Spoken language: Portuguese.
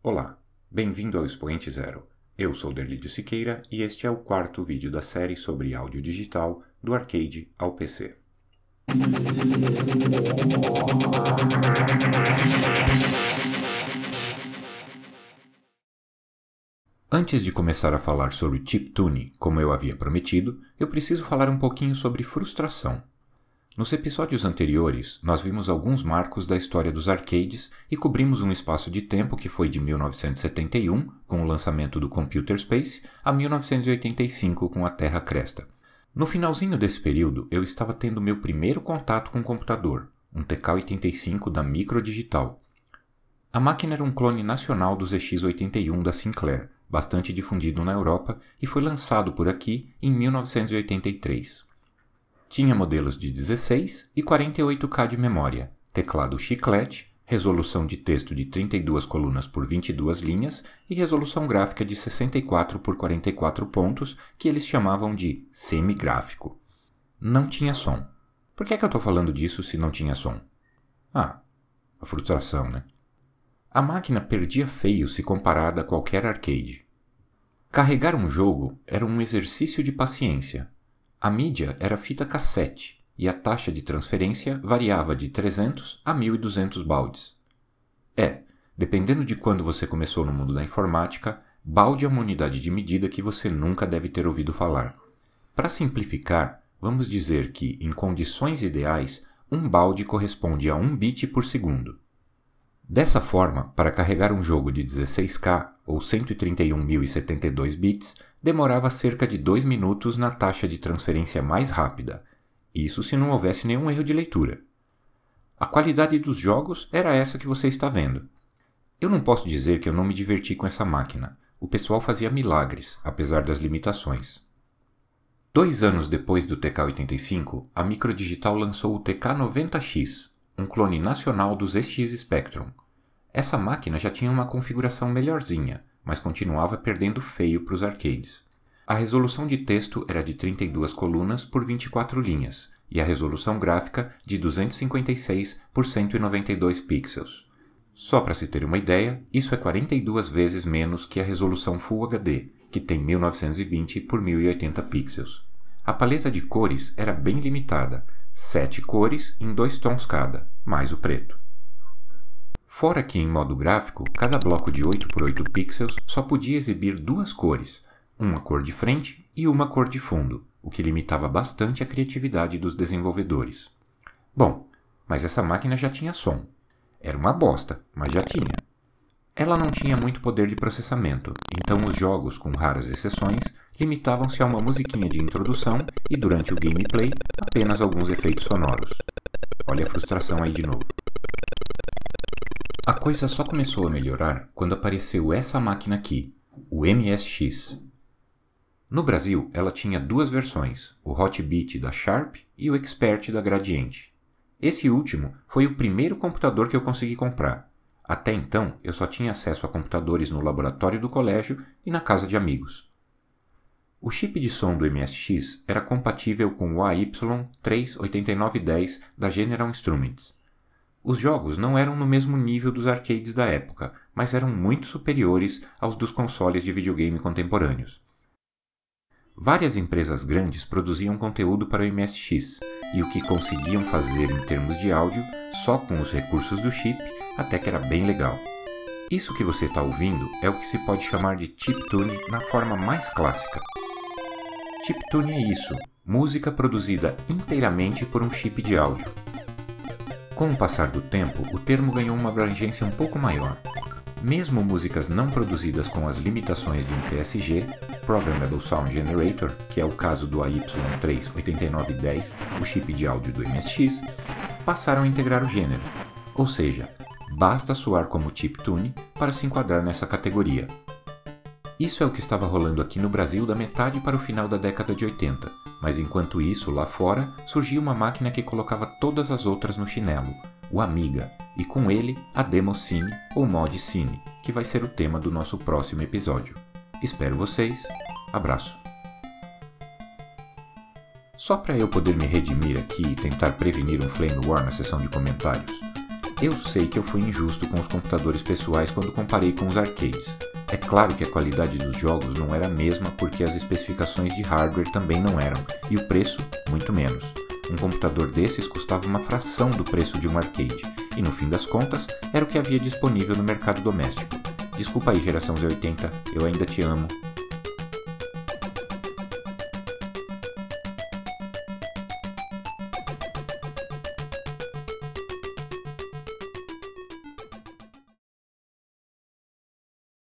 Olá, bem-vindo ao Expoente Zero. Eu sou Derlídio Siqueira e este é o quarto vídeo da série sobre áudio digital do arcade ao PC. Antes de começar a falar sobre chiptune, como eu havia prometido, eu preciso falar um pouquinho sobre frustração. Nos episódios anteriores, nós vimos alguns marcos da história dos arcades e cobrimos um espaço de tempo que foi de 1971, com o lançamento do Computer Space, a 1985, com a Terra Cresta. No finalzinho desse período, eu estava tendo meu primeiro contato com um computador, um TK-85 da Microdigital. A máquina era um clone nacional do ZX81 da Sinclair, bastante difundido na Europa, e foi lançado por aqui em 1983. Tinha modelos de 16 e 48K de memória, teclado chiclete, resolução de texto de 32 colunas por 22 linhas e resolução gráfica de 64 por 44 pontos, que eles chamavam de semigráfico. Não tinha som. Por que eu estou falando disso se não tinha som? A frustração, né? A máquina perdia feio se comparada a qualquer arcade. Carregar um jogo era um exercício de paciência. A mídia era fita cassete e a taxa de transferência variava de 300 a 1.200 baldes. Dependendo de quando você começou no mundo da informática, balde é uma unidade de medida que você nunca deve ter ouvido falar. Para simplificar, vamos dizer que, em condições ideais, um balde corresponde a 1 bit por segundo. Dessa forma, para carregar um jogo de 16K ou 131.072 bits, demorava cerca de 2 minutos na taxa de transferência mais rápida, isso se não houvesse nenhum erro de leitura. A qualidade dos jogos era essa que você está vendo. Eu não posso dizer que eu não me diverti com essa máquina, o pessoal fazia milagres, apesar das limitações. 2 anos depois do TK-85, a Microdigital lançou o TK-90X, um clone nacional do ZX Spectrum. Essa máquina já tinha uma configuração melhorzinha, mas continuava perdendo feio para os arcades. A resolução de texto era de 32 colunas por 24 linhas, e a resolução gráfica de 256 por 192 pixels. Só para se ter uma ideia, isso é 42 vezes menos que a resolução Full HD, que tem 1920 por 1080 pixels. A paleta de cores era bem limitada, 7 cores em 2 tons cada, mais o preto. Fora que em modo gráfico, cada bloco de 8 por 8 pixels só podia exibir 2 cores, uma cor de frente e uma cor de fundo, o que limitava bastante a criatividade dos desenvolvedores. Bom, mas essa máquina já tinha som. Era uma bosta, mas já tinha. Ela não tinha muito poder de processamento, então os jogos, com raras exceções, limitavam-se a uma musiquinha de introdução e, durante o gameplay, apenas alguns efeitos sonoros. Olha a frustração aí de novo. A coisa só começou a melhorar quando apareceu essa máquina aqui, o MSX. No Brasil, ela tinha 2 versões, o Hot Beat da Sharp e o Expert da Gradiente. Esse último foi o primeiro computador que eu consegui comprar. Até então, eu só tinha acesso a computadores no laboratório do colégio e na casa de amigos. O chip de som do MSX era compatível com o AY38910 da General Instruments. Os jogos não eram no mesmo nível dos arcades da época, mas eram muito superiores aos dos consoles de videogame contemporâneos. Várias empresas grandes produziam conteúdo para o MSX, e o que conseguiam fazer em termos de áudio, só com os recursos do chip, até que era bem legal. Isso que você está ouvindo é o que se pode chamar de chiptune na forma mais clássica. Chiptune é isso, música produzida inteiramente por um chip de áudio. Com o passar do tempo, o termo ganhou uma abrangência um pouco maior. Mesmo músicas não produzidas com as limitações de um PSG, Programmable Sound Generator, que é o caso do AY38910, o chip de áudio do MSX, passaram a integrar o gênero, ou seja, basta soar como chiptune para se enquadrar nessa categoria. Isso é o que estava rolando aqui no Brasil da metade para o final da década de 80, mas enquanto isso, lá fora, surgiu uma máquina que colocava todas as outras no chinelo, o Amiga, e com ele a Demo Cine ou Mod Cine, que vai ser o tema do nosso próximo episódio. Espero vocês. Abraço. Só para eu poder me redimir aqui e tentar prevenir um flame war na seção de comentários, Eu sei que eu fui injusto com os computadores pessoais quando comparei com os arcades. É claro que a qualidade dos jogos não era a mesma porque as especificações de hardware também não eram, e o preço, muito menos. Um computador desses custava uma fração do preço de um arcade, e no fim das contas, era o que havia disponível no mercado doméstico. Desculpa aí, geração Z80, eu ainda te amo.